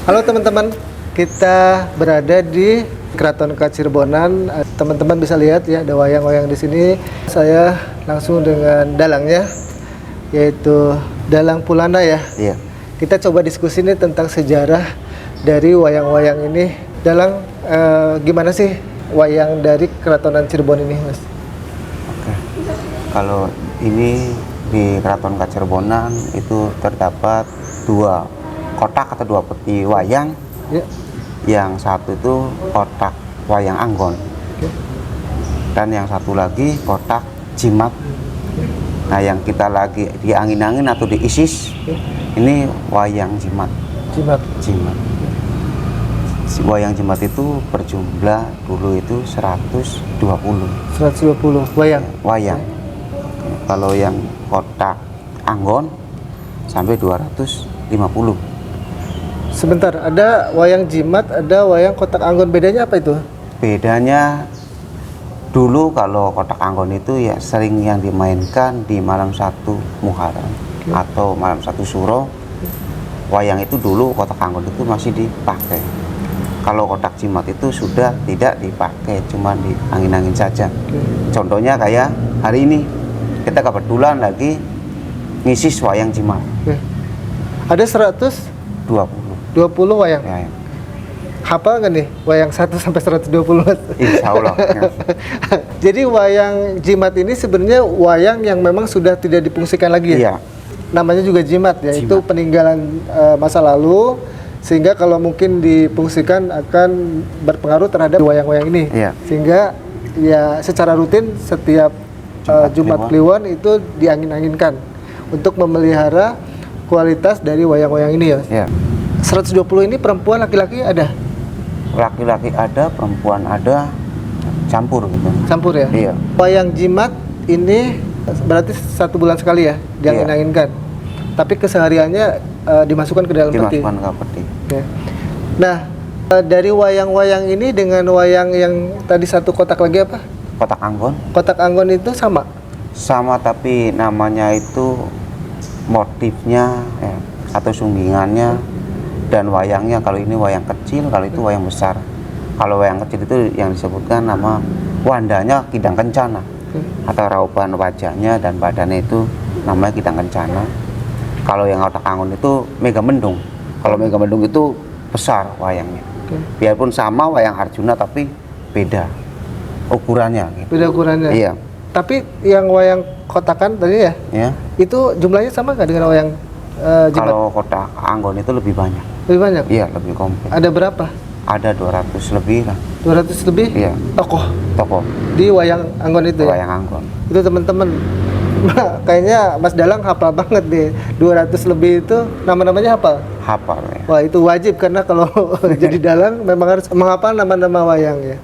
Halo teman-teman, kita berada di Keraton Kacirebonan. Teman-teman bisa lihat ya, ada wayang-wayang di sini. Saya langsung dengan dalangnya, yaitu Dalang Pulana ya. Iya. Kita coba diskusi nih tentang sejarah dari wayang-wayang ini. Dalang, gimana sih wayang dari Keratonan Cirebon ini, Mas? Oke. Kalau ini di Keraton Kacirebonan itu terdapat dua kotak atau dua peti wayang. Ya. Yang satu itu kotak wayang Anggon. Oke. Dan yang satu lagi kotak jimat. Nah, yang kita lagi di angin-angin atau di isis, ini wayang jimat. Jimat. Si wayang jimat itu berjumlah dulu itu 120 wayang. wayang. Kalau yang kotak Anggon sampai 250. Sebentar, ada wayang jimat, ada wayang kotak Anggon. Bedanya apa itu? Bedanya dulu kalau kotak Anggon itu ya sering yang dimainkan di malam 1 Muharram atau malam 1 Suro. Wayang itu dulu kotak Anggon itu masih dipakai. Kalau kotak jimat itu sudah tidak dipakai, cuma di angin-angin saja. Contohnya kayak hari ini kita kebetulan lagi ngisis wayang jimat. Ada 120 wayang. Ya. Hafal nggak nih wayang 1 sampai 120, Mas? Insya Allah. Jadi wayang jimat ini sebenarnya wayang yang memang sudah tidak difungsikan lagi ya? Iya. Namanya juga jimat ya, Jimat. itu peninggalan masa lalu, sehingga kalau mungkin difungsikan akan berpengaruh terhadap wayang-wayang ini. Iya. Sehingga ya secara rutin setiap Jumat Kliwon itu diangin-anginkan untuk memelihara kualitas dari wayang-wayang ini ya. Iya. 120 ini perempuan laki-laki ada? Laki-laki ada, perempuan ada, campur gitu. Campur ya? Iya. Wayang jimat ini berarti 1 bulan sekali ya diangin-anginkan. Tapi kesehariannya dimasukkan ke dalam peti. Dimasukkan ke peti. Oke. Nah, dari wayang-wayang ini dengan wayang yang tadi satu kotak lagi apa? Kotak Anggon Kotak Anggon itu sama? sama, tapi namanya itu motifnya ya, atau sunggingannya. Dan wayangnya, kalau ini wayang kecil, kalau itu wayang besar. Kalau wayang kecil itu yang disebutkan nama wandanya Kidang Kencana, atau raupan wajahnya dan badannya itu namanya Kidang Kencana. Kalau yang kotak Anggon itu Megamendung. Kalau Megamendung itu besar wayangnya. Biarpun sama wayang Arjuna tapi beda ukurannya gitu. Beda ukurannya? Iya. Tapi yang wayang kotakan tadi ya? Ya. Itu jumlahnya sama nggak dengan wayang jimat? Kalau kotak Anggon itu lebih banyak. Lebih banyak? Iya, lebih komplit. Ada berapa? Ada 200 lebih lah. 200 lebih? Iya. Tokoh di wayang Anggon itu ya? Wayang Anggon. Itu teman-teman, kayaknya Mas Dalang hafal banget deh. 200 lebih itu nama-namanya hafal? Hafal ya. Wah, itu wajib karena kalau jadi dalang memang harus menghafal nama-nama wayang ya.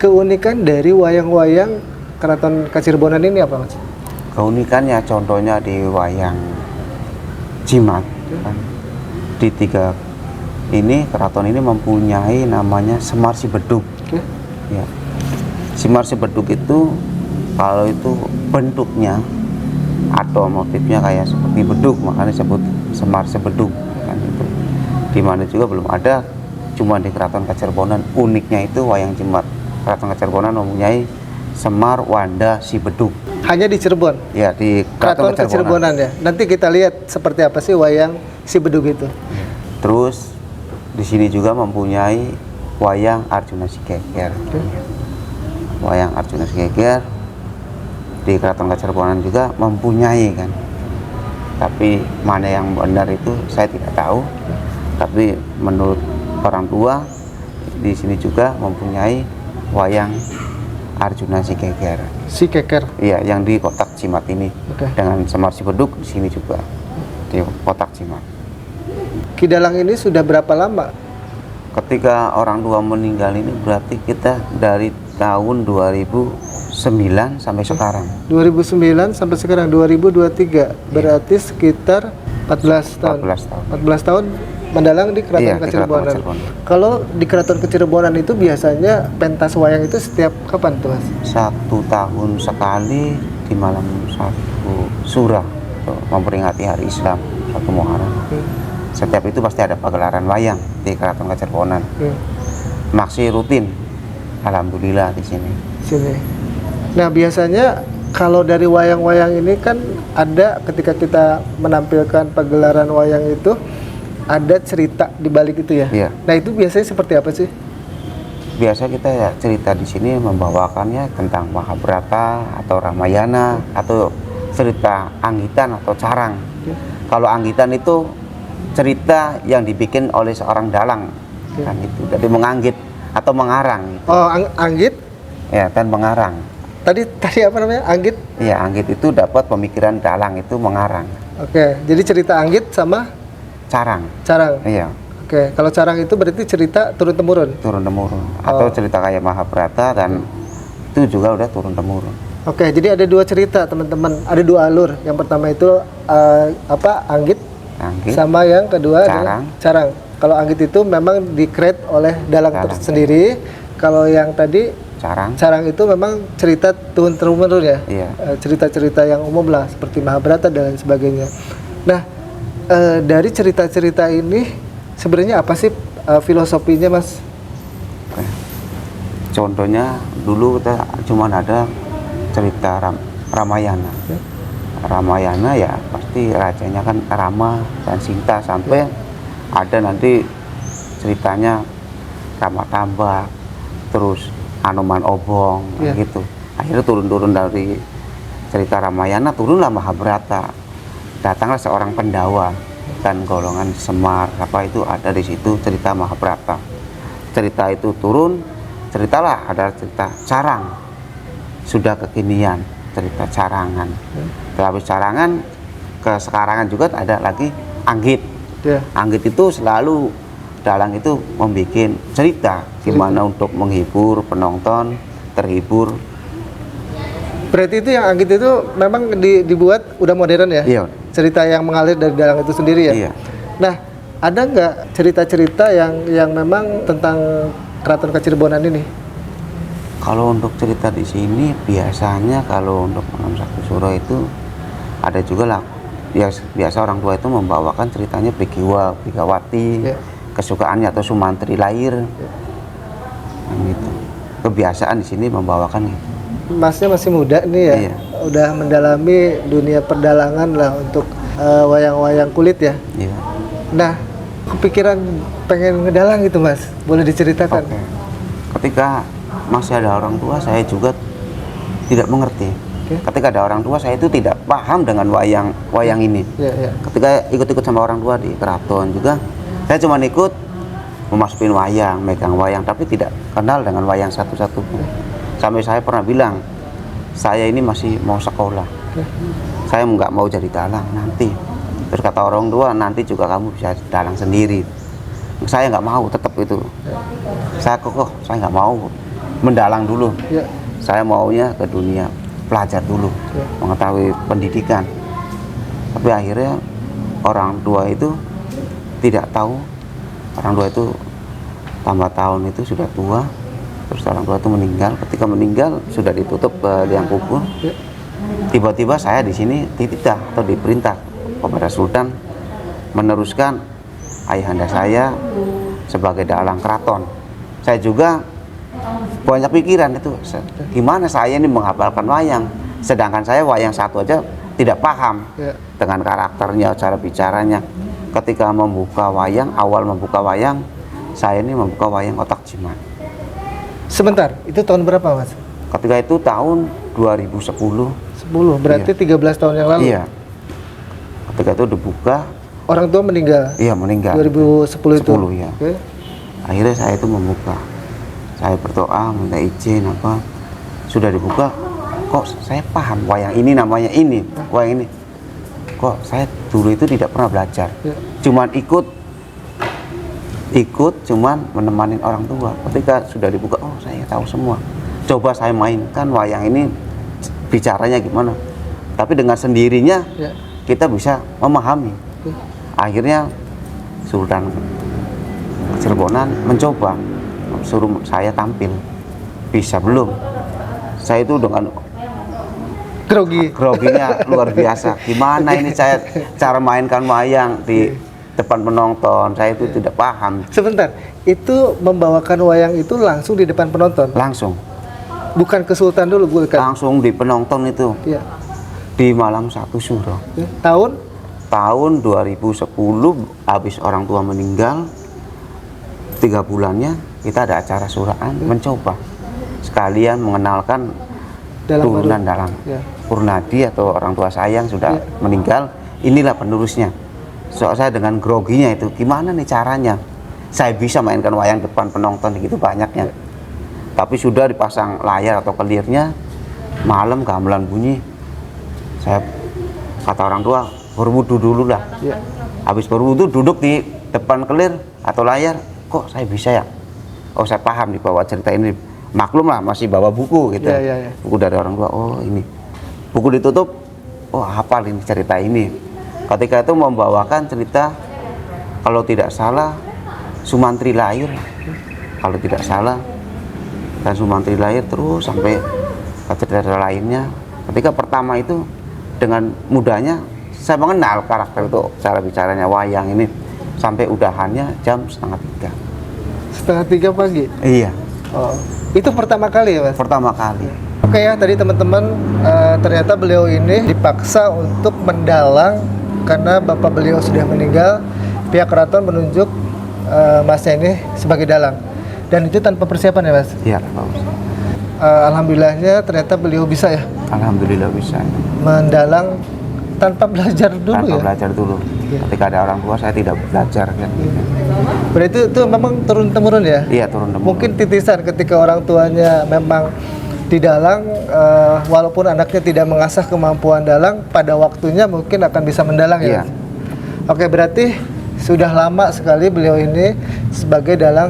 Keunikan dari wayang-wayang Keraton Kacirebonan ini apa, Mas? Keunikannya contohnya di wayang jimat kan. Di 3 ini keraton ini mempunyai namanya Semar Si Bedug. Ya. Semar Si Bedug itu kalau itu bentuknya atau motifnya kayak seperti bedug, makanya disebut Semar Si Bedug kan itu. Di mana juga belum ada, cuma di Keraton Kacirebonan. Uniknya itu wayang jimat Keraton Kacirebonan mempunyai Semar Wanda Si Bedug. Hanya di Cirebon? Ya, di Keraton Kacirebonan ya. Nanti kita lihat seperti apa sih wayang Si Bedug itu. Terus di sini juga mempunyai wayang Arjuna Si Geger. Wayang Arjuna Si Geger di Keraton Kacirebonan juga mempunyai kan. Tapi mana yang benar itu saya tidak tahu. Tapi menurut orang tua di sini juga mempunyai wayang Arjuna Si Geger. Si Geger. Iya, yang di kotak jimat ini. Dengan Semar Si Bedug di sini juga di kotak jimat. Ki Dalang ini sudah berapa lama? Ketika orang tua meninggal ini berarti kita dari tahun 2009 sampai sekarang. 2009 sampai sekarang 2023. Berarti sekitar 14 tahun. 14 tahun mendalang di Keraton Kacirebonan. Kalau di Keraton Kacirebonan itu biasanya pentas wayang itu setiap kapan tuh, Mas? 1 tahun sekali di malam 1 Surah, memperingati hari Islam 1 Muharram. setiap itu pasti ada pagelaran wayang di Keraton Kacerbonan. Masih rutin, alhamdulillah di sini. Nah biasanya kalau dari wayang-wayang ini kan ada ketika kita menampilkan pagelaran wayang itu ada cerita di balik itu ya. Iya. Nah itu biasanya seperti apa sih? Biasa kita ya cerita di sini membawakannya tentang Mahabharata atau Ramayana atau cerita anggitan atau carang. Kalau anggitan itu cerita yang dibikin oleh seorang dalang, kan itu. Jadi menganggit atau mengarang. Gitu. Oh, anggit? Ya, dan mengarang. Tadi apa namanya? Anggit? Iya, anggit itu dapat pemikiran dalang itu mengarang. Oke, jadi cerita anggit sama carang. Carang. Iya. Oke, kalau carang itu berarti cerita turun temurun. Turun temurun. Atau cerita kayak Mahabharata dan itu juga udah turun temurun. Oke, jadi ada dua cerita teman-teman, ada dua alur. Yang pertama itu anggit, sama yang kedua adalah carang. Kalau anggit itu memang di-create oleh dalang tersendiri. Kalau yang tadi carang itu memang cerita turun temurun ya. Iya. Cerita-cerita yang umum lah seperti Mahabharata dan lain sebagainya. Nah, dari cerita-cerita ini sebenarnya apa sih filosofinya, Mas? Contohnya dulu kita cuma ada cerita Ramayana. Ramayana ya pasti rajanya kan Rama dan Sinta sampai ada nanti ceritanya Rama Tambak, terus Anoman Obong gitu. Akhirnya turun-turun dari cerita Ramayana turunlah Mahabharata. Datanglah seorang Pendawa dan golongan Semar apa itu ada di situ cerita Mahabharata. Cerita itu turun, ceritalah ada cerita carang. Sudah kekinian cerita carangan. Habis carangan ke sekarangan juga ada lagi anggit. Anggit itu selalu dalang itu membuat cerita gimana untuk menghibur penonton, terhibur. Berarti itu yang anggit itu memang dibuat udah modern ya? Iya. Cerita yang mengalir dari dalang itu sendiri ya? Iya. Nah, ada nggak cerita-cerita yang memang tentang Keraton Kacirebonan ini? Kalau untuk cerita di sini biasanya kalau untuk Malam Sabtu Suro itu ada juga lah. Biasa orang tua itu membawakan ceritanya Prigiwa, Prigawati, kesukaannya atau Sumantri lahir. Gitu. Kebiasaan di sini membawakan itu. Masnya masih muda nih ya, udah mendalami dunia perdalangan lah untuk wayang-wayang kulit ya. Iya. Nah, kepikiran pengen ngedalang gitu Mas, boleh diceritakan? Ketika masih ada orang tua, saya juga tidak mengerti. Ketika ada orang tua, saya itu tidak paham dengan wayang ini. Ketika ikut-ikut sama orang tua di keraton juga, saya cuma ikut memasukin wayang, megang wayang, tapi tidak kenal dengan wayang satu-satu. Sampai saya pernah bilang, saya ini masih mau sekolah. Saya nggak mau jadi dalang nanti. Terus kata orang tua, nanti juga kamu bisa dalang sendiri. Saya nggak mau, tetap itu. Saya kokoh, saya nggak mau mendalang dulu. Saya maunya ke dunia belajar dulu, mengetahui pendidikan. Tapi akhirnya orang tua itu tidak tahu. Orang tua itu tambah tahun itu sudah tua. Terus orang tua itu meninggal. Ketika meninggal sudah ditutup liang kubur. Tiba-tiba saya di sini dititah atau diperintah kepada Sultan meneruskan ayahanda saya sebagai dalang keraton. Saya juga banyak pikiran itu, gimana saya ini menghafalkan wayang, sedangkan saya wayang satu aja tidak paham dengan karakternya, cara bicaranya. Ketika membuka wayang, awal membuka wayang, saya ini membuka wayang Otak Jimat. Sebentar, itu tahun berapa Mas? Ketika itu tahun 2010. 10, berarti 13 tahun yang lalu? Iya. Ketika itu dibuka. Orang tua meninggal? Iya, meninggal. 2010 itu? 10 ya. Akhirnya saya itu membuka. Saya berdoa, minta izin apa. Sudah dibuka, kok saya paham wayang ini namanya ini, wayang ini. Kok saya dulu itu tidak pernah belajar. Cuman ikut cuman menemani orang tua. Ketika sudah dibuka, oh saya tahu semua. Coba saya mainkan wayang ini bicaranya gimana. Tapi dengan sendirinya kita bisa memahami. Akhirnya Sultan Cirebon mencoba suruh saya tampil. Bisa belum? Saya itu dengan groginya luar biasa. Gimana ini saya cara mainkan wayang depan penonton, saya itu tidak paham. Sebentar, itu membawakan wayang itu langsung di depan penonton? Langsung. Bukan ke Sultan dulu, bukan? Langsung di penonton itu. Iya. Di malam 1 Syuro. Tahun? Tahun 2010, habis orang tua meninggal, 3 bulannya kita ada acara suraan, mencoba sekalian mengenalkan turunan dalang. Ya. Purnadi atau orang tua saya yang sudah meninggal, inilah penerusnya. Saya dengan groginya itu, gimana nih caranya saya bisa mainkan wayang depan penonton gitu banyaknya. Tapi sudah dipasang layar atau kelirnya, malam gamelan bunyi, saya kata orang tua berwudu dulu lah. Habis berwudu duduk di depan kelir atau layar, kok saya bisa ya? Oh, saya paham di bawah cerita ini. Maklum lah masih bawa buku gitu. Buku dari orang tua. Oh, ini buku ditutup, oh hafal ini cerita ini. Ketika itu membawakan cerita, kalau tidak salah Sumantri lahir, kalau tidak salah, dan Sumantri lahir terus sampai ke cerita lainnya. Ketika pertama itu dengan mudahnya saya mengenal karakter itu, cara bicaranya wayang ini, sampai udahannya jam 2:30. 2:30 pagi? Iya. Oh, itu pertama kali ya, Mas? Pertama kali. Oke ya, tadi teman-teman ternyata beliau ini dipaksa untuk mendalang karena bapak beliau sudah meninggal. Pihak keraton menunjuk masnya ini sebagai dalang, dan itu tanpa persiapan ya, Mas? Iya. Alhamdulillahnya ternyata beliau bisa ya. Alhamdulillah bisa. Mendalang tanpa belajar dulu tanpa ya. Belajar dulu. Ketika ada orang tua saya tidak belajar kan. Berarti itu memang turun temurun ya? Iya, turun temurun. Mungkin titisan ketika orang tuanya memang didalang, walaupun anaknya tidak mengasah kemampuan dalang, pada waktunya mungkin akan bisa mendalang ya. Iya. Oke, berarti sudah lama sekali beliau ini sebagai dalang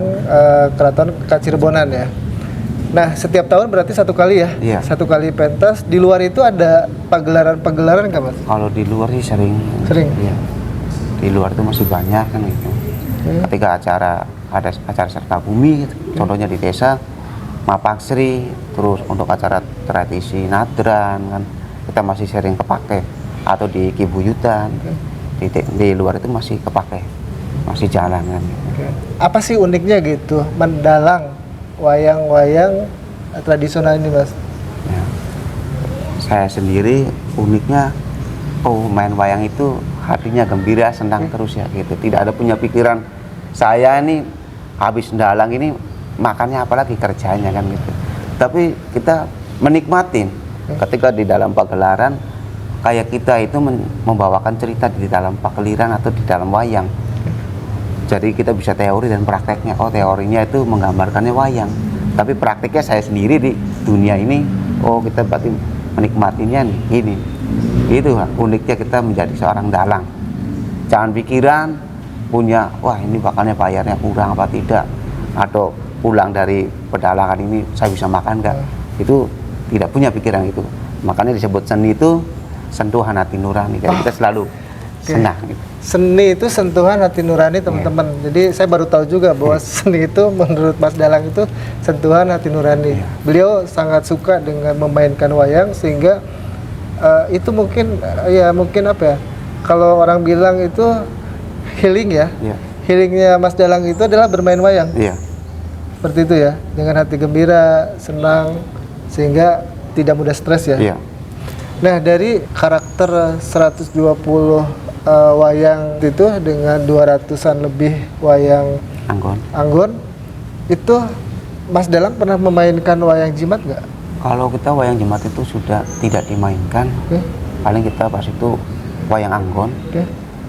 Keraton Kacirebonan ya. Nah, setiap tahun berarti 1 kali ya? Iya. 1 kali pentas. Di luar itu ada pagelaran-pagelaran nggak, Mas? Kalau di luar sih sering. Iya. Di luar itu masih banyak kan gitu. Ketika ada acara serta bumi, contohnya di desa Mapaksri, terus untuk acara tradisi Nadran kan kita masih sering kepake, atau di Kibuyutan. Di luar itu masih kepake, masih jalan kan. Apa sih uniknya gitu mendalang wayang-wayang tradisional ini, Mas? Ya. Saya sendiri uniknya, main wayang itu hatinya gembira, senang terus ya gitu. Tidak ada punya pikiran saya ini habis dalang ini makannya apalagi kerjanya kan gitu. Tapi kita menikmatin ketika di dalam pagelaran, kayak kita itu membawakan cerita di dalam pagelaran atau di dalam wayang. Jadi kita bisa teori dan prakteknya. Oh, teorinya itu menggambarkannya wayang, tapi prakteknya saya sendiri di dunia ini. Oh, kita berarti menikmatinya nih ini. Itu uniknya kita menjadi seorang dalang. Jangan pikiran punya, wah ini bakalnya bayarnya kurang apa tidak, atau pulang dari pedalangan ini saya bisa makan enggak. Itu tidak punya pikiran itu. Makanya disebut seni itu sentuhan hati nurani. Jadi kita selalu senang gitu. Seni itu sentuhan hati nurani, teman-teman. Jadi saya baru tahu juga bahwa seni itu menurut Mas Dalang itu sentuhan hati nurani. Beliau sangat suka dengan memainkan wayang, sehingga itu mungkin apa ya? Kalau orang bilang itu healing ya. Healingnya Mas Dalang itu adalah bermain wayang. Seperti itu ya, dengan hati gembira, senang, sehingga tidak mudah stres ya. Nah, dari karakter 120 wayang itu dengan 200-an lebih wayang Anggon, itu Mas Dalang pernah memainkan wayang jimat nggak? Kalau kita wayang jimat itu sudah tidak dimainkan, paling kita pas itu wayang Anggon.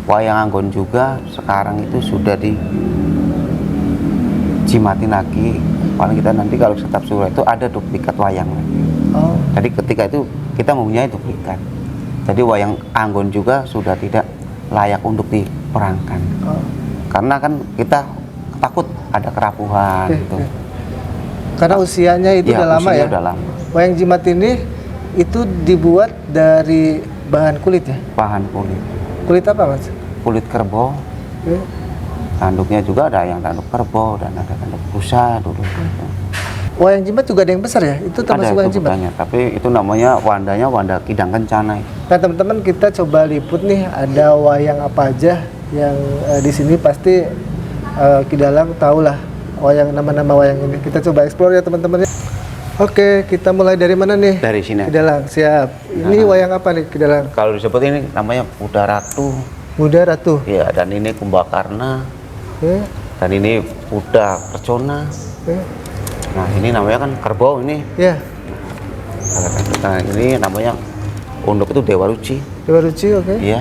Wayang Anggon juga sekarang itu sudah dijimatin lagi. Paling kita nanti kalau Setap Suro itu ada duplikat wayang lagi. Jadi ketika itu kita mempunyai duplikat. Jadi wayang Anggon juga sudah tidak layak untuk diperangkan. Karena kan kita takut ada kerapuhan gitu. Karena usianya itu udah lama ya. Udah lama. Wayang jimat ini itu dibuat dari bahan kulit ya? Bahan kulit. Kulit apa, Mas? Kulit kerbau. Tanduknya juga ada yang tanduk kerbau dan ada tanduk rusa dulu. Wayang jimat juga ada yang besar ya? Itu termasuk wayang jimat? Tapi itu namanya wandanya Wanda Kidang Kencana. Nah, teman-teman, kita coba liput nih, ada wayang apa aja yang di sini pasti Kidalang tahu lah wayang, nama-nama wayang ini. Kita coba eksplor ya teman-teman. Oke, kita mulai dari mana nih? Dari sini. Kidalang, siap. Ini wayang apa nih Kidalang? Kalau disebut ini namanya Buddha Ratu. Buddha Ratu. Ya, dan ini Kumbakarna. Oke. Dan ini Buddha Percona. Oke. Nah, ini namanya kan kerbau ini. Ya. Nah, ini namanya untuk itu Dewa Ruci. Dewa Ruci, oke. Iya.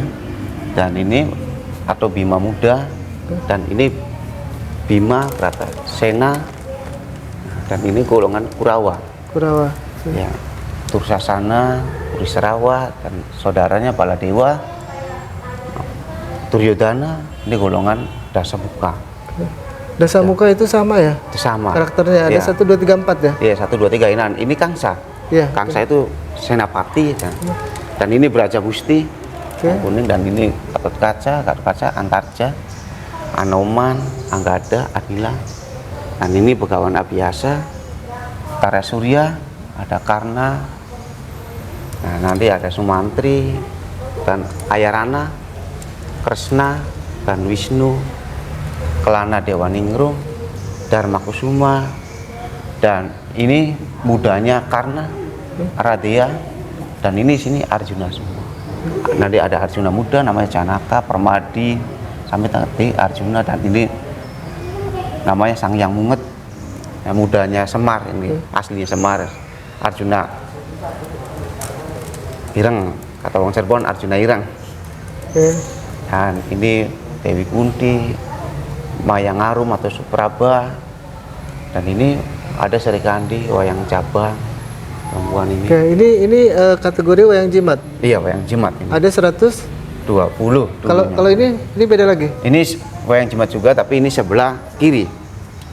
Dan ini atau Bima Muda. Dan ini Bima Brata Sena. Dan ini golongan Kurawa. Kurawa. Ya. Tursasana, Purisrawa, dan saudaranya Baladewa. Duryodhana, ini golongan Dasamuka. Dasamuka itu sama ya? Itu sama. Karakternya ada 1, 2, 3, 4 ya? Iya, 1, 2, 3. Ini Kangsa. Iya. Kangsa itu Senapati ya. Dan ini Braja Musti. Kuning, dan ini Gatot Kaca, Antarja, Anoman, Anggada, Adila. Dan ini Begawan Abiyasa, Tara Surya, ada Karna. Nah, nanti ada Sumantri dan Ayarana, Kresna dan Wisnu, Kelana Dewa Ningrum, Dharma Kusuma, dan ini mudanya Karna, Radea, dan ini sini Arjuna semua. Nanti ada Arjuna muda namanya Janaka, Permadi, sampai tadi Arjuna, dan ini namanya Sang Yang Munget, yang mudanya Semar, ini aslinya Semar. Arjuna Ireng, kata orang Cirebon Arjuna Ireng. Dan ini Dewi Kunti, Mayang Arum atau Supraba, dan ini ada Serikandi, wayang Cabang, perempuan ini. Oke, ini kategori wayang jimat. Iya, wayang jimat ini. Ada 120. Kalau ini beda lagi. Ini wayang jimat juga, tapi ini sebelah kiri.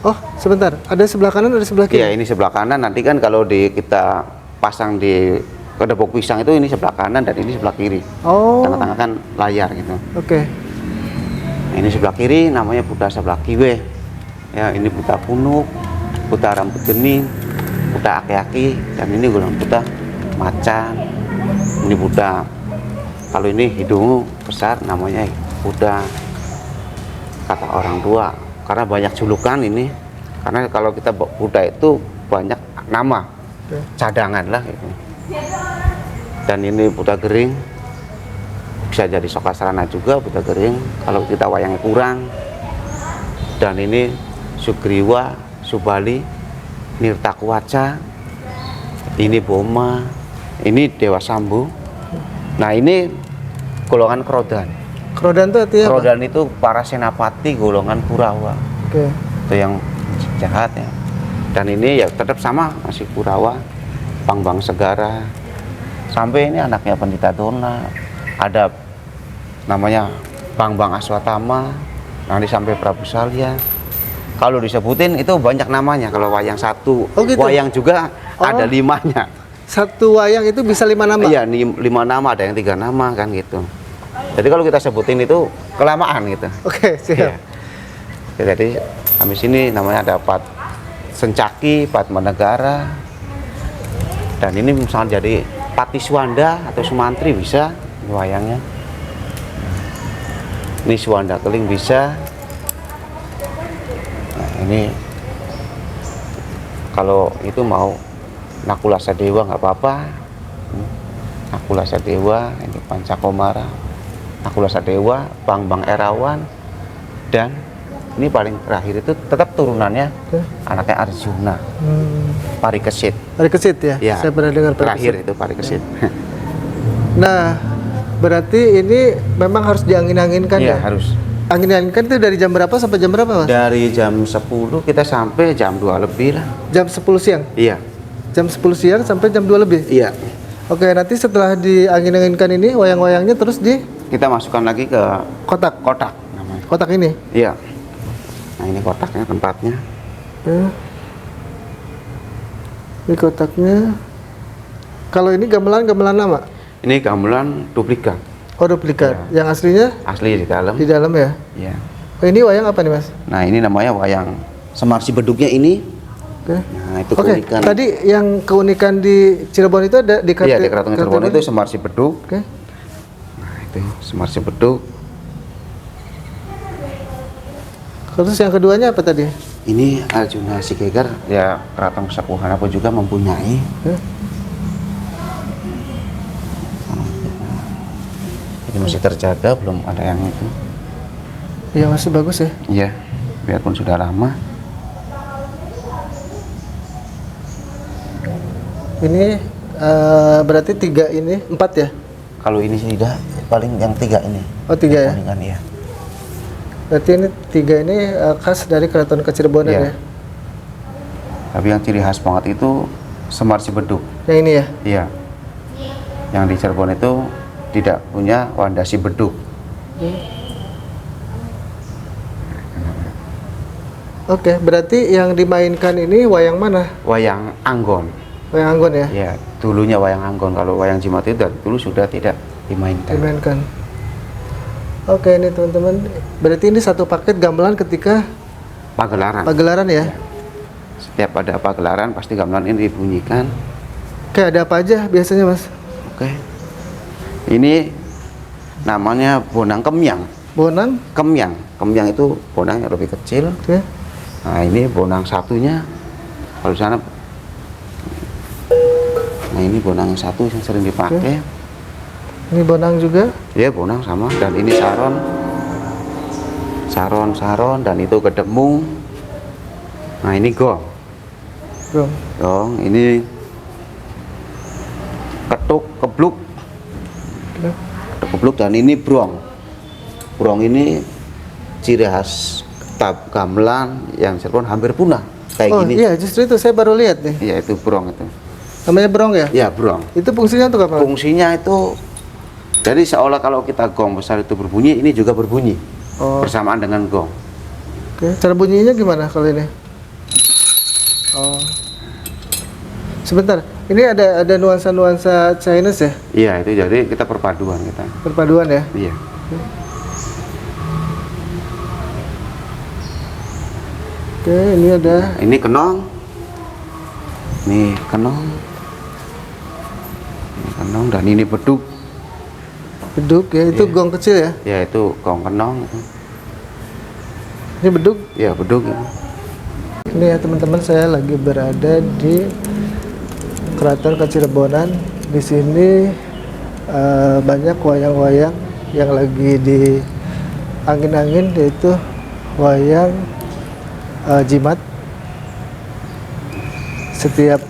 Oh, sebentar. Ada sebelah kanan, ada sebelah kiri. Iya, ini sebelah kanan. Nanti kan kalau kita pasang di kedebok pisang itu ini sebelah kanan dan ini sebelah kiri. Oh. Tengah-tengah kan layar gitu. Oke. Nah, ini sebelah kiri namanya Buddha sebelah kiwe. Ya, ini Buddha punuk, Buddha rambut gening, Buddha aki-aki, dan ini golongan Buddha macan. Ini Buddha, kalau ini hidung besar namanya Buddha kata orang tua, karena banyak julukan ini. Karena kalau kita Buddha itu banyak nama, cadangan lah gitu. Dan ini Buddha Gering, bisa jadi Sokasrana juga Buddha Gering kalau kita wayangnya kurang. Dan ini Sugriwa, Subali, Nirtakuwaca, ini Boma, ini Dewa Sambu. Nah, ini golongan Krodan. Krodan itu artinya Krodan apa? Itu para senapati golongan Kurawa. Oke. Itu yang jahat ya. Dan ini ya tetap sama, masih Kurawa, Pangbang Segara. Sampai ini anaknya Pandita Dona, ada namanya Pangbang Aswatama, nanti sampai Prabu Salya. Kalau disebutin itu banyak namanya. Kalau wayang satu, gitu? Wayang juga ada 5-nya. Satu wayang itu bisa 5 nama? Iya, 5 nama, ada yang 3 nama kan gitu. Jadi kalau kita sebutin itu kelamaan gitu. Oke, siap. Ya. Jadi habis ini namanya ada Pat Sencaki, Padmanegara. Dan ini misalnya jadi Patiswanda atau Sumantri bisa wayangnya. Ini Swanda Keling bisa. Nah, ini kalau itu mau Nakula Sadewa nggak apa-apa. Nakula Sadewa, ini Pancakomara, Nakula Sadewa, Bang Erawan, dan ini paling terakhir itu tetap turunannya anaknya Arjuna, Parikesit. Parikesit ya? Ya, saya pernah dengar Parikesit. Terakhir itu Parikesit. Nah, berarti ini memang harus diangin-anginkan ya? Iya, harus. Angin-anginkan itu dari jam berapa sampai jam berapa, Mas? Dari jam 10 kita sampai jam 2 lebih lah. Jam 10 siang? Iya. Jam 10 siang sampai jam 2 lebih? Iya. Oke, nanti setelah diangin-anginkan ini, wayang-wayangnya terus kita masukkan lagi ke kotak namanya. Kotak ini? Iya. Nah, ini kotaknya tempatnya. Ya. Ini kotaknya. Kalau ini gamelan nama? Ini gamelan duplikat. Oh, duplikat. Ya. Yang aslinya? Asli di dalam. Di dalam ya? Iya. Oh, ini wayang apa nih, Mas? Nah, ini namanya wayang Semar Bedugnya ini. Oke. Nah, itu Oke. keunikan. Tadi yang keunikan di Cirebon itu ada di Iya, di Keraton Cirebon itu Semar Bedug. Oke. Nah, itu Semar Bedug. Terus yang keduanya apa tadi? Ini Arjuna Shigegar, ya keraton Kesepuhan apa juga mempunyai. Ini masih terjaga, belum ada yang itu. Iya masih bagus ya. Iya, biarpun sudah lama. Ini berarti 3 ini 4 ya? Kalau ini sudah paling yang 3 ini. Oh 3 ya? Palingan ya. Berarti ini 3 ini khas dari Keraton Kacirebonan Iya. ya? Tapi yang ciri khas banget itu Semar Bedug. Yang ini ya? Iya. Yang di Cirebon itu tidak punya Wandasi Bedug. Oke, berarti yang dimainkan ini wayang mana? Wayang Anggon. Wayang Anggon ya? Ya, dulunya wayang Anggon. Kalau wayang Jimat itu dari dulu sudah tidak dimainkan. Dimainkan. Oke, ini teman-teman. Berarti ini satu paket gamelan ketika Pagelaran. ya? Setiap ada pagelaran pasti gamelan ini dibunyikan. Oke, ada apa aja biasanya Mas? Oke. Ini namanya bonang kemyang. Bonang? Kemyang itu bonang yang lebih kecil. Oke. Nah, ini bonang satunya. Kalau di sana. Nah, ini bonang yang satu yang sering dipakai. Ini bonang juga? Ya, bonang sama. Dan ini saron, dan itu kedemung. Nah, ini gong. Ini ketuk kebluk. Ketuk kebluk, dan ini brong. Brong ini ciri khas gamelan yang Cirebon hampir punah kayak gini. Oh iya, justru itu saya baru lihat nih. Iya, itu brong itu. Namanya brong ya? Iya, brong. Itu fungsinya untuk apa? Fungsinya itu jadi seolah kalau kita gong besar itu berbunyi, ini juga berbunyi. Bersamaan dengan gong. Oke, cara bunyinya gimana kalau ini? Oh. Sebentar, ini ada nuansa-nuansa Chinese ya? Iya, itu jadi kita perpaduan kita. Perpaduan ya? Iya. Oke, ini ada. Ini kenong. Ini kenong. Ini kenong, dan ini beduk. Beduk ya, itu gong kecil ya? Ya, itu gong kenong. Ini beduk? Ya, beduk. Ini ya teman-teman, saya lagi berada di Keraton Kacirebonan. Di sini banyak wayang-wayang yang lagi di angin-angin, yaitu wayang Jimat. Setiap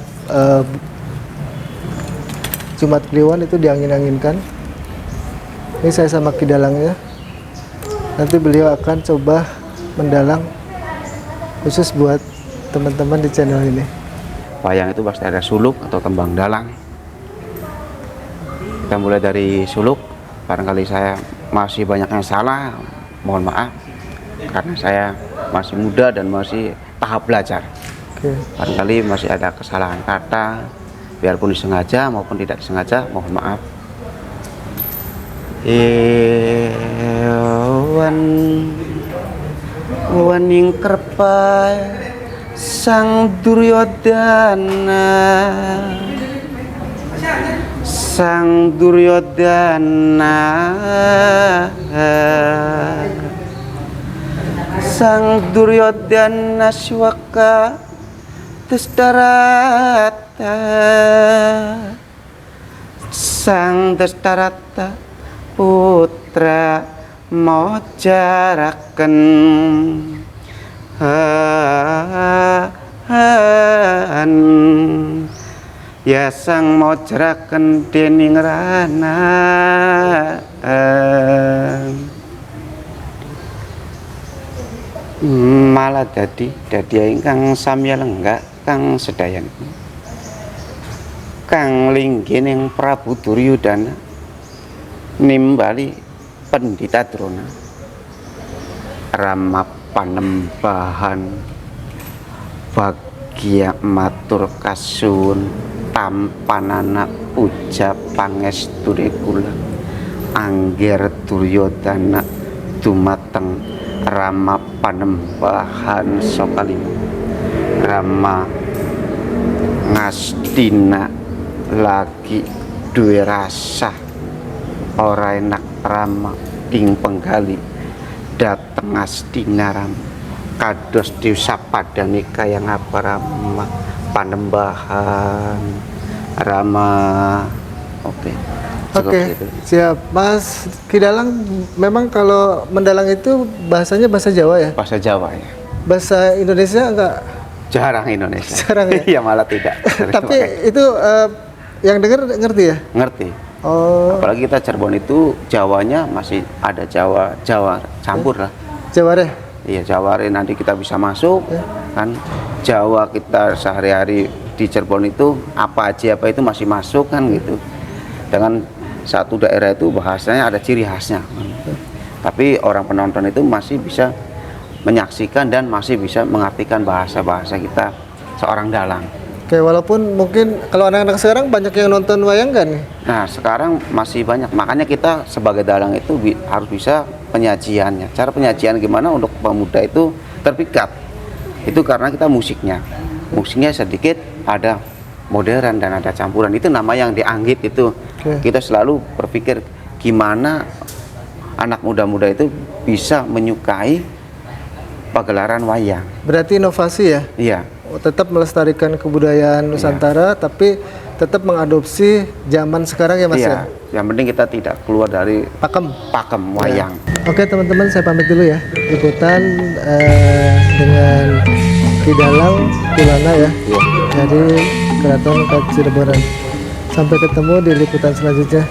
Jumat Kliwon itu diangin-anginkan. Ini saya sama kidalangnya. Nanti beliau akan coba mendalang khusus buat teman-teman di channel ini. Wayang itu pasti ada suluk atau tembang dalang. Kita mulai dari suluk. Barangkali saya masih banyak yang salah, mohon maaf, karena saya masih muda dan masih tahap belajar. Barangkali masih ada kesalahan kata, biarpun disengaja maupun tidak disengaja, mohon maaf. Waning kerpai sang Duryodana, sang Duryodana Swaka Destarata, sang Destarata putra mojaraken ya sang mojaraken dening rana malah dadi ingkang samya lenggak kang sedayan kang linggih ing Prabu Duryodana nimbali Pendhita Drona rama panembahan bagya matur kasuwun tampanana uja pangestune kula angger Duryodana dumateng rama panembahan sokalima rama Ngastina lagi duwe rasa ora enak rama ing penggali dateng Ngastina rama kados disapadhanika yang apa rama panembahan rama. Oke. Oke, siap. Mas Kidalang, memang kalau mendalang itu bahasanya bahasa Jawa ya? Bahasa Jawa ya. Bahasa Indonesia enggak? Jarang Indonesia. Jarang ya? Iya, malah tidak. Tapi itu yang dengar ngerti ya? Ngerti. Oh. Apalagi kita Cirebon itu Jawanya masih ada Jawa campur lah. Jaware. Iya, Jaware nanti kita bisa masuk kan. Jawa kita sehari-hari di Cirebon itu apa aja apa itu masih masuk kan gitu. Dengan satu daerah itu bahasanya ada ciri khasnya. Tapi orang penonton itu masih bisa menyaksikan dan masih bisa mengartikan bahasa-bahasa kita seorang dalang. Oke, walaupun mungkin kalau anak-anak sekarang banyak yang nonton wayang kan? Nah, sekarang masih banyak. Makanya kita sebagai dalang itu harus bisa penyajiannya. Cara penyajian gimana untuk pemuda itu terpikat. Itu karena kita musiknya. Musiknya sedikit ada modern dan ada campuran. Itu nama yang dianggit itu. Kita selalu berpikir gimana anak muda-muda itu bisa menyukai pagelaran wayang. Berarti inovasi ya? Iya. Tetap melestarikan kebudayaan Nusantara, tapi tetap mengadopsi zaman sekarang ya Mas ya? Yang penting kita tidak keluar dari pakem wayang. Oke teman-teman, saya pamit dulu ya. Liputan dengan Kidalang Kulana ya, dari Keraton Kacirebonan. Sampai ketemu di liputan selanjutnya.